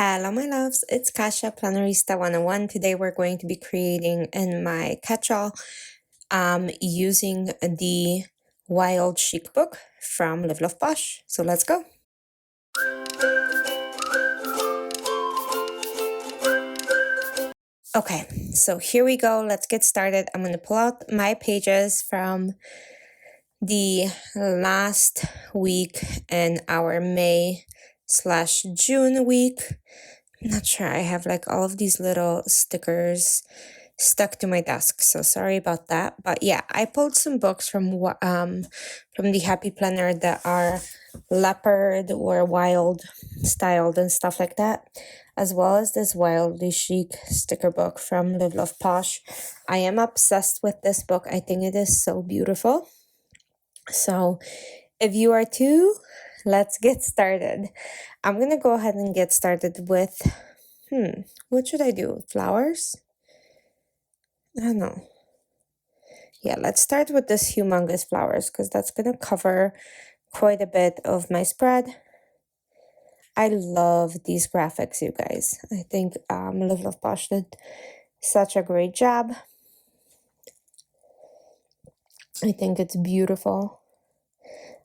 Hello, my loves. It's Kasia, Plannerista 101. Today we're going to be creating in my catch-all using the Wild Chic book from Live Love Posh. So let's go. Okay, so here we go. Let's get started. I'm going to pull out my pages from the last week in our May/June week. I'm not sure. I have like all of these little stickers stuck to my desk, so sorry about that. But yeah, I pulled some books from the Happy Planner that are leopard or wild styled and stuff like that, as well as this Wildly Chic sticker book from Live Love Posh. I am obsessed with this book. I think it is so beautiful. So if you are too, let's get started. I'm gonna go ahead and get started with what should I do? Flowers? I don't know. Yeah, let's start with this humongous flowers because that's gonna cover quite a bit of my spread. I love these graphics, you guys. I think Live Love Posh did such a great job. I think it's beautiful.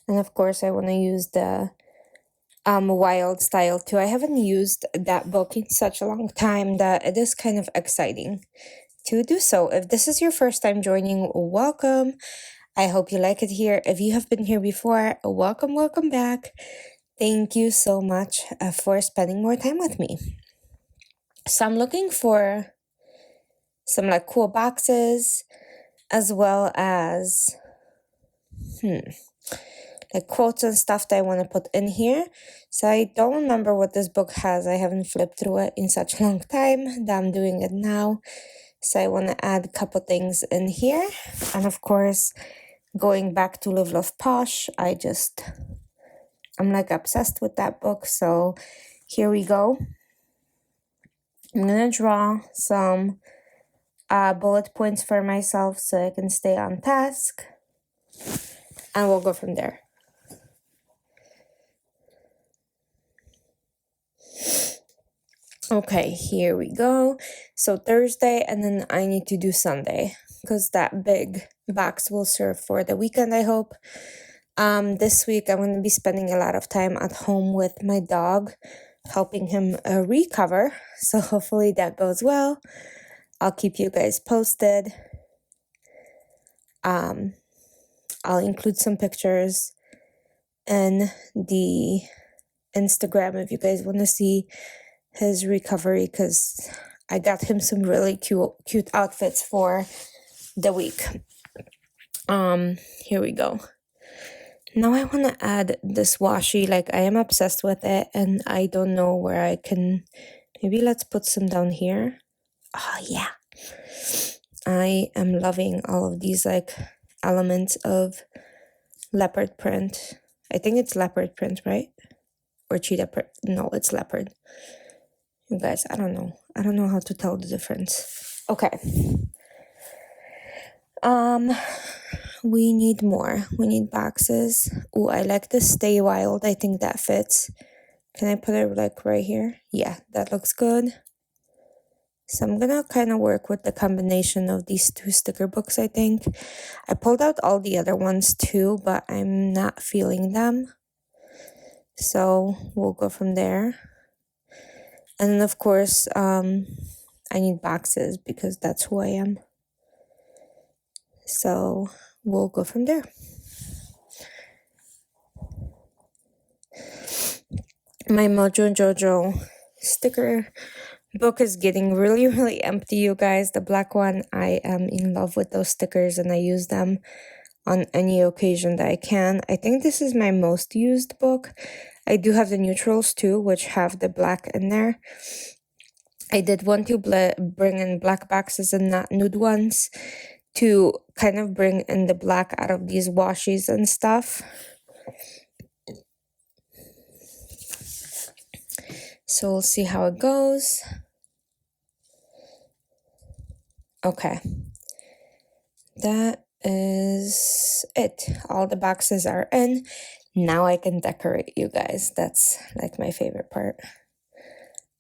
And of course I want to use the wild style too. I haven't used that book in such a long time that it is kind of exciting to do so. If this is your first time joining, welcome. I hope you like it here. If you have been here before, welcome back. Thank you so much for spending more time with me. So I'm looking for some like cool boxes as well as like quotes and stuff that I want to put in here. So I don't remember what this book has. I haven't flipped through it in such a long time that I'm doing it now. So I want to add a couple things in here. And of course, going back to Live Love Posh, I'm like obsessed with that book. So here we go. I'm going to draw some bullet points for myself so I can stay on task. And we'll go from there. Okay, here we go. So Thursday, and then I need to do Sunday because that big box will serve for the weekend, I hope. This week I'm going to be spending a lot of time at home with my dog, helping him recover. So hopefully that goes well. I'll keep you guys posted. I'll include some pictures in the Instagram if you guys want to see his recovery, because I got him some really cute outfits for the week. Here we go. Now I want to add this washi. Like, I am obsessed with it and I don't know where I can. Maybe let's put some down here. Oh yeah, I am loving all of these like elements of leopard print. I think it's leopard print, right? Or cheetah print. No, it's leopard. You guys, I don't know how to tell the difference. Okay. We need more. We need boxes. Oh, I like the Stay Wild. I think that fits. Can I put it like right here? Yeah, that looks good. So I'm gonna kind of work with the combination of these two sticker books, I think. I pulled out all the other ones too, but I'm not feeling them. So we'll go from there. And then of course, I need boxes because that's who I am. So we'll go from there. My Mojo Jojo sticker book is getting really empty, you guys. The black one, I am in love with those stickers and I use them on any occasion that I can. I think this is my most used book. I do have the neutrals too, which have the black in there. I did want to bring in black boxes and not nude ones to kind of bring in the black out of these washies and stuff. So we'll see how it goes. Okay. That is it. All the boxes are in. Now I can decorate, you guys. That's like my favorite part.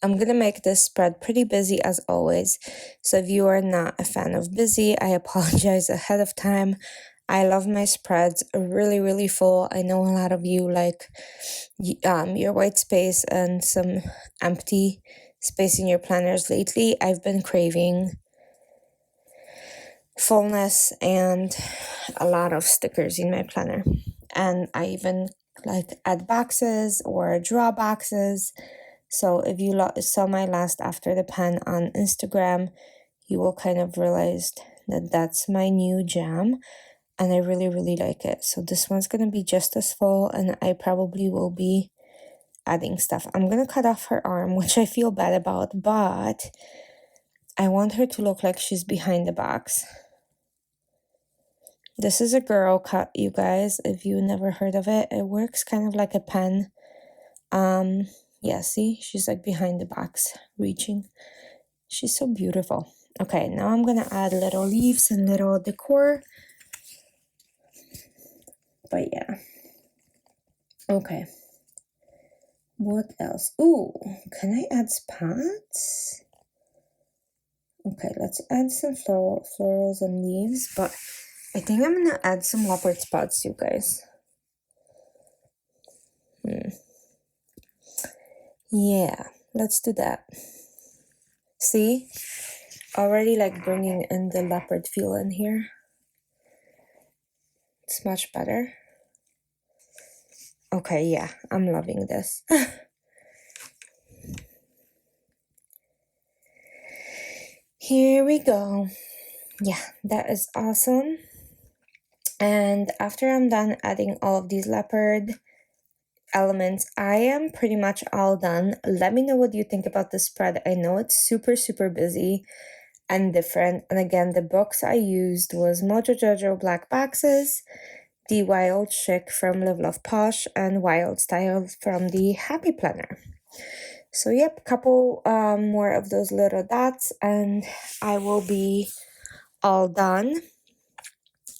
I'm gonna make this spread pretty busy as always. So if you are not a fan of busy, I apologize ahead of time. I love my spreads really, really full. I know a lot of you like your white space and some empty space in your planners lately. I've been craving fullness and a lot of stickers in my planner. And I even like add boxes or draw boxes. So if you saw my last After the Pen on Instagram, you will kind of realize that that's my new jam. And I really, really like it. So this one's going to be just as full, and I probably will be adding stuff. I'm going to cut off her arm, which I feel bad about, but I want her to look like she's behind the box. This is a girl cut, you guys, if you never heard of it. It works kind of like a pen. Yeah, see, she's like behind the box, reaching. She's so beautiful. Okay, now I'm gonna add little leaves and little decor. But yeah. Okay. What else? Ooh, can I add spots? Okay, let's add some florals and leaves, but I think I'm gonna add some leopard spots, you guys. Yeah, let's do that. See? Already like bringing in the leopard feel in here. It's much better. Okay, yeah, I'm loving this. Here we go. Yeah, that is awesome. And after I'm done adding all of these leopard elements, I am pretty much all done. Let me know what you think about the spread. I know it's super, super busy and different. And again, the books I used was Mojo Jojo Black Boxes, the Wild Chic from Live Love Posh, and Wild Style from the Happy Planner. So yep, couple more of those little dots and I will be all done.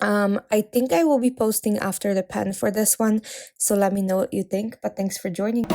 I think I will be posting After the Pen for this one, so let me know what you think, but thanks for joining.